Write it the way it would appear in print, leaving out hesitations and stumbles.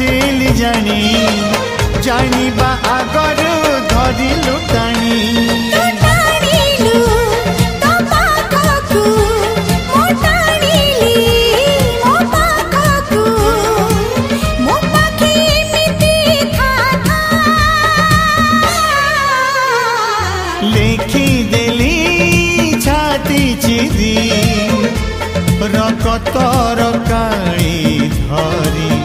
खोजिली जानी जानिबा आगरु धरिलु टाणी लेखी देली छाती चिरी रकतर काली धरी